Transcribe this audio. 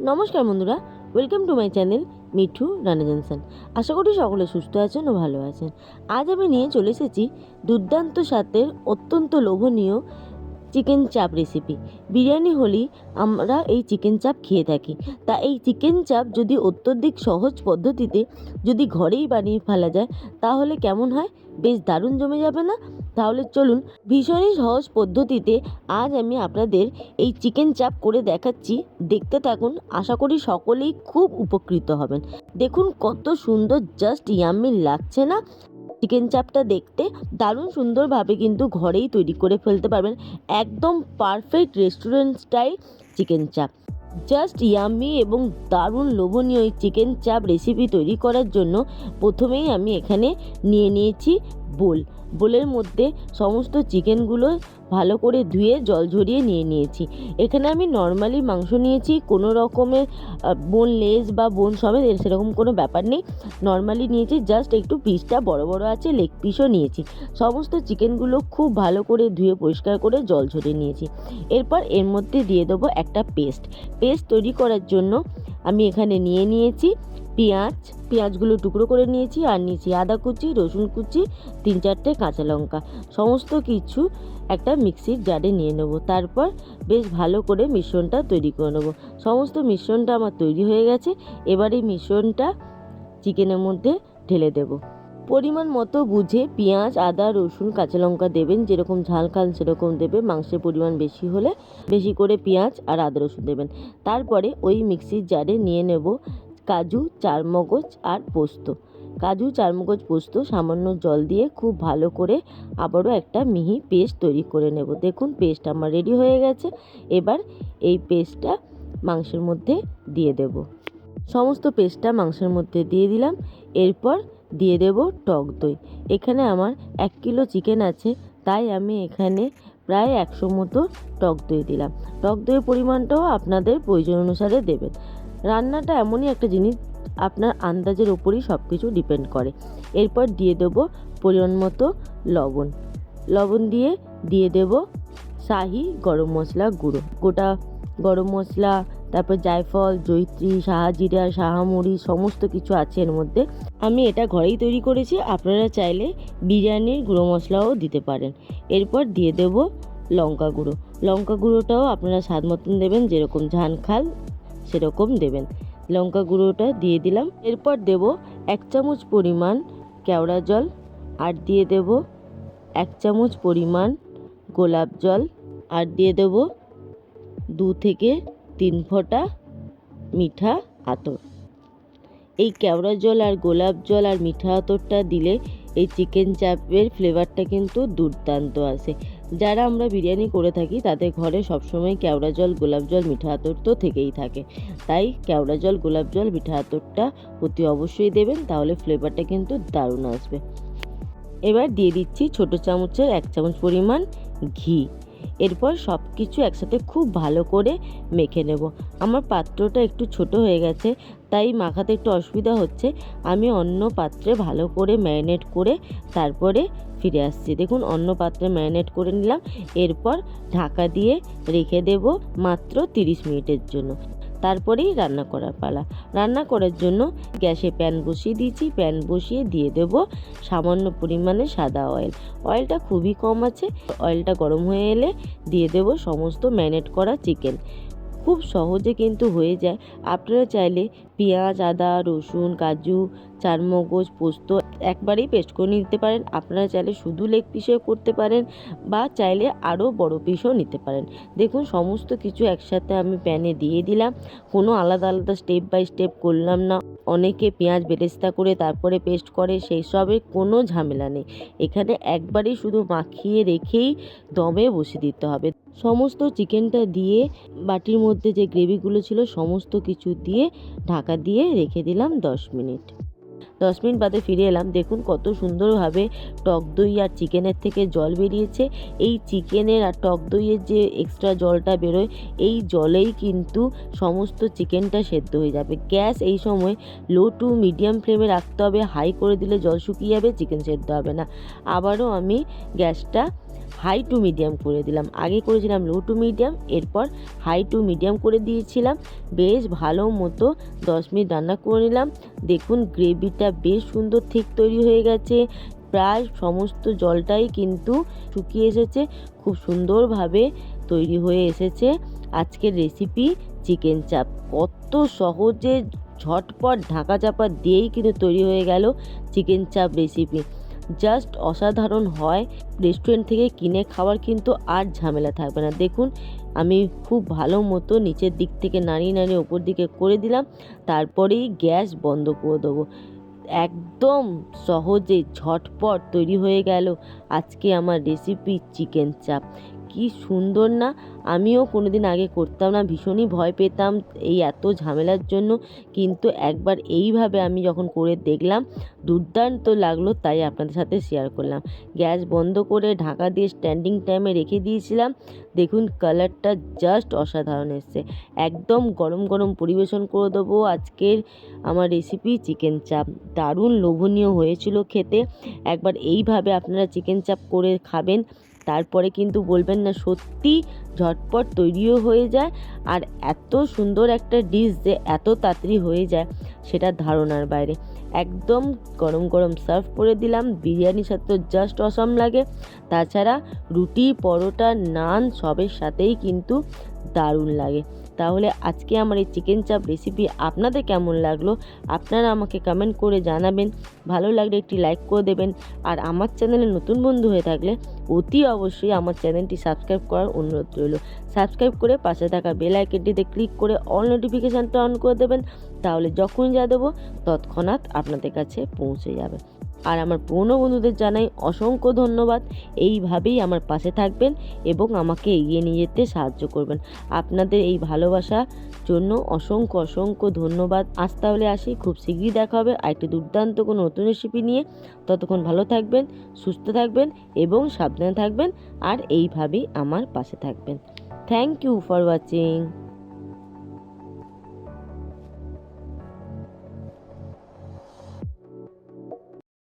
নমস্কার বন্ধুরা, welcome to my channel Mithu Rana Johnson. আশা করি সকলে সুস্থ আছেন ও ভালো আছেন। আজ আমি নিয়ে চলে এসেছি দুর্দান্ত স্বাদের অত্যন্ত লোভনীয় চিকেন চাপ রেসিপি। বিরিয়ানি হলেই আমরা এই চিকেন চাপ খেয়ে থাকি, তা এই চিকেন চাপ যদি অত্যধিক সহজ পদ্ধতিতে যদি ঘরেই বানিয়ে ফেলা যায় তাহলে কেমন হয়? বেশ দারুণ জমে যাবে না? তাহলে চলুন, ভীষণই সহজ পদ্ধতিতে আজ আমি আপনাদের এই চিকেন চাপ করে দেখাচ্ছি। দেখতে থাকুন, আশা করি সকলেই খুব উপকৃত হবেন। দেখুন কত সুন্দর, জাস্ট ইয়াম্মি লাগছে না? চিকেন চাপটা দেখতে দারুণ সুন্দরভাবে কিন্তু ঘরেই তৈরি করে ফেলতে পারবেন। একদম পারফেক্ট রেস্টুরেন্ট স্টাইল চিকেন চাপ। জাস্ট ইয়াম্মি এবং দারুণ লোভনীয় এই চিকেন চাপ রেসিপি তৈরি করার জন্য প্রথমেই আমি এখানে নিয়ে নিয়েছি বোলের মধ্যে সমস্ত চিকেনগুলো ভালো করে ধুয়ে জল ঝরিয়ে নিয়ে নিয়েছি। এখানে আমি নর্মালি মাংস নিয়েছি, কোনো রকমের বোনলেস বা বোন সমেত সেরকম কোনো ব্যাপার নেই। নর্মালি নিয়েছি, জাস্ট একটু পিসটা বড় বড় আছে, লেগ পিসও নিয়েছি। সমস্ত চিকেনগুলো খুব ভালো করে ধুয়ে পরিষ্কার করে জল ঝরিয়ে নিয়েছি। এরপর এর মধ্যে দিয়ে দেবো একটা পেস্ট তৈরি করার জন্য আমি এখানে নিয়ে নিয়েছি পেঁয়াজগুলো টুকরো করে নিয়েছি, আর নিয়েছি আদা কুচি, রসুন কুচি, 3-4টে কাঁচা লঙ্কা। সমস্ত কিছু একটা মিক্সির জারে নিয়ে নেব। তারপর বেশ ভালো করে মিশ্রণটা তৈরি করে নেব। সমস্ত মিশ্রণটা আমার তৈরি হয়ে গেছে। এবার এই মিশ্রণটা চিকেনের মধ্যে ঢেলে দেব। পরিমাণ মতো বুঝে পেঁয়াজ, আদা, রসুন, কাঁচা লঙ্কা দেবেন। যেরকম ঝাল খান সেরকম দেবে। মাংসের পরিমাণ বেশি হলে বেশি করে পেঁয়াজ আর আদা রসুন দেবেন। তারপরে ওই মিক্সির জারে নিয়ে নেব কাজু, চারমগজ আর পোস্ত। কাজু, চারমগজ, পোস্ত সামান্য জল দিয়ে খুব ভালো করে আবারও একটা মিহি পেস্ট তৈরি করে নেব। দেখুন পেস্ট আমার রেডি হয়ে গেছে। এবার এই পেস্টটা মাংসের মধ্যে দিয়ে দেব। সমস্ত পেস্টটা মাংসের মধ্যে দিয়ে দিলাম। এরপর দিয়ে দেব টক দই। এখানে আমার 1 কিলো চিকেন আছে, তাই আমি এখানে প্রায় 100 মতো টক দই দিলাম। টক দইয়ের পরিমাণটাও আপনাদের প্রয়োজন অনুসারে দেবেন। রান্নাটা এমনই একটা জিনিস, আপনার আন্দাজের ওপরই সব কিছু ডিপেন্ড করে। এরপর দিয়ে দেব পরিমাণ মতো লবণ দিয়ে দেব শাহি গরম মশলা গুঁড়ো, গোটা গরম মশলা, তারপর জায়ফল, জয়িত্রী, শাহজিরা, শাহামরি সমস্ত কিছু আছে এর মধ্যে। আমি এটা ঘরেই তৈরি করেছি, আপনারা চাইলে বিরিয়ানির গুঁড়ো মশলাও দিতে পারেন। এরপর দিয়ে দেব লঙ্কা গুঁড়োটাও আপনারা স্বাদ মতন দেবেন, যেরকম ঝাল খান সেরকম দেবেন। লঙ্কা গুঁড়োটা দিয়ে দিলাম। এরপর দেব 1 চামচ পরিমাণ কেওড়া জল, আর দিয়ে দেব 1 চামচ পরিমাণ গোলাপ জল, আর দিয়ে দেব 2 থেকে 3 ফোঁটা মিঠা আতর। এই কেওড়া জল আর গোলাপ জল আর মিঠা আতরটা দিলে এই চিকেন চাপের ফ্লেভারটা কিন্তু দুর্দান্ত আসে। যারা আমরা বিরিয়ানি করে থাকি তাদের ঘরে সবসময় কেওড়া জল, গোলাপ জল, মিঠা আতর তো থেকেই থাকে। তাই কেওড়া জল, গোলাপ জল, মিঠা আতরটা অতি অবশ্যই দেবেন, তাহলে ফ্লেভারটা কিন্তু দারুণ আসবে। এবার দিয়ে দিচ্ছি ছোটো চামচের 1 চামচ পরিমাণ ঘি। এরপর সব কিছু একসাথে খুব ভালো করে মেখে নেব। আমার পাত্রটা একটু ছোট হয়ে গেছে, তাই মাখাতে একটু অসুবিধা হচ্ছে। আমি অন্য পাত্রে ভালো করে ম্যারিনেট করে তারপরে ফিরে আসছি। দেখুন অন্য পাত্রে ম্যারিনেট করে নিলাম। এরপর ঢাকা দিয়ে রেখে দেব মাত্র 30 মিনিটের জন্য। তারপরেই রান্না করার পালা। রান্না করার জন্য গ্যাসে প্যান বসিয়ে দিয়েছি। প্যান বসিয়ে দিয়ে দেব সামান্য পরিমাণে সাদা অয়েলটা খুবই কম আছে। অয়েলটা গরম হয়ে এলে দিয়ে দেব সমস্ত ম্যারিনেট করা চিকেন। খুব সহজে কিন্তু হয়ে যায়। আপনারা চাইলে পেঁয়াজ, আদা, রসুন, কাজু, চারমগজ, পোস্ত একবারেই পেস্ট করে নিতে পারেন। আপনারা চাইলে শুধু লেগ পিসও করতে পারেন, বা চাইলে আরও বড় পিসও নিতে পারেন। দেখুন সমস্ত কিছু একসাথে আমি প্যানে দিয়ে দিলাম। কোনো আলাদা আলাদা স্টেপ বাই স্টেপ করলাম না। অনেকে পেঁয়াজ বেরেস্তা করে তারপরে পেস্ট করে, সেই সবের কোনো ঝামেলা নেই। এখানে একবারেই শুধু মাখিয়ে রেখেই দমে বসিয়ে দিতে হবে। সমস্ত চিকেনটা দিয়ে বাটির মধ্যে যে গ্রেভিগুলো ছিল সমস্ত কিছু দিয়ে ঢাকা দিয়ে রেখে দিলাম 10 মিনিট। 10 মিনিট বাদে ফিরে এলাম। দেখুন কত সুন্দরভাবে টক দই আর চিকেনের থেকে জল বেরিয়েছে। এই চিকেনের আর টক দইয়ের যে এক্সট্রা জলটা বেরোয়, এই জলেই কিন্তু সমস্ত চিকেনটা সেদ্ধ হয়ে যাবে। গ্যাস এই সময় লো টু মিডিয়াম ফ্লেমে রাখতে হবে। হাই করে দিলে জল শুকিয়ে যাবে, চিকেন সেদ্ধ হবে না। আবারও আমি গ্যাসটা হাই টু মিডিয়াম করে দিলাম। আগে করেছিলাম লো টু মিডিয়াম, এরপর হাই টু মিডিয়াম করে দিয়েছিলাম। বেশ ভালো মতো 10 মিনিট রান্না করে নিলাম। দেখুন গ্রেভিটা বেশ সুন্দর ঠিক তৈরি হয়ে গেছে। প্রায় সমস্ত জলটাই কিন্তু শুকিয়ে এসেছে, খুব সুন্দরভাবে তৈরি হয়ে এসেছে আজকের রেসিপি চিকেন চাপ। কত সহজে ঝটপট ঢাকা চাপা দিয়েই কিন্তু তৈরি হয়ে গেল চিকেন চাপ রেসিপি। জাস্ট অসাধারণ হয়। রেস্টুরেন্ট থেকে কিনে খাওয়ার কিন্তু আর ঝামেলা থাকবে না। দেখুন আমি খুব ভালো মতো নিচের দিক থেকে নাড়িয়ে নাড়িয়ে ওপর দিকে করে দিলাম, তারপরেই গ্যাস বন্ধ করে দেবো। একদম সহজে ঝটপট তৈরি হয়ে গেল আজকে আমার রেসিপি চিকেন চাপ। কি সুন্দর না! আমিও কোনোদিন আগে করতাম না, ভীষণই ভয় পেতাম এই এত ঝামেলার জন্য, কিন্তু একবার এইভাবে আমি যখন করে দেখলাম দুর্দান্ত লাগলো, তাই আপনাদের সাথে শেয়ার করলাম। গ্যাস বন্ধ করে ঢাকা দিয়ে স্ট্যান্ডিং টাইমে রেখে দিয়েছিলাম। দেখুন কালারটা জাস্ট অসাধারণ এসছে। একদম গরম গরম পরিবেশন করে দেবো আজকের আমার রেসিপি চিকেন চাপ। দারুণ লোভনীয় হয়েছিল খেতে। একবার এইভাবে আপনারা চিকেন চাপ করে খাবেন, তারপরে কিন্তু বলবেন না সত্যি ঝটপট তৈরিও হয়ে যায়। আর এত সুন্দর একটা ডিশ যে এত তাড়াতাড়ি হয়ে যায় সেটা ধারণার বাইরে। একদম গরম গরম সার্ভ করে দিলাম। বিরিয়ানির সাথে তো জাস্ট অসাম লাগে, তাছাড়া রুটি, পরোটা, নান সবের সাথেই কিন্তু দারুণ লাগে। তাহলে আজকে আমার এই চিকেন চাপ রেসিপি আপনাদের কেমন লাগলো আপনারা আমাকে কমেন্ট করে জানাবেন। ভালো লাগলে একটি লাইক করে দেবেন। আর আমার চ্যানেলে নতুন বন্ধু হয়ে থাকলে অতি অবশ্যই আমার চ্যানেলটি সাবস্ক্রাইব করার অনুরোধ রইল। সাবস্ক্রাইব করে পাশে থাকা বেল আইকনটিতে ক্লিক করে অল নোটিফিকেশানটা অন করে দেবেন, তাহলে যখনই যা দেবো তৎক্ষণাৎ আপনাদের কাছে পৌঁছে যাবে। আর আমার পুরনো বন্ধুদের জানাই অসংখ্য ধন্যবাদ। এইভাবেই আমার পাশে থাকবেন এবং আমাকে এগিয়ে নিয়ে যেতে সাহায্য করবেন। আপনাদের এই ভালোবাসা জন্য অসংখ্য অসংখ্য ধন্যবাদ। আজ তাহলে আসি, খুব শীঘ্রই দেখা হবে আরেকটি দুর্দান্ত কোনো নতুন রেসিপি নিয়ে। ততক্ষণ ভালো থাকবেন, সুস্থ থাকবেন এবং সাবধানে থাকবেন, আর এইভাবেই আমার পাশে থাকবেন। Thank you for watching.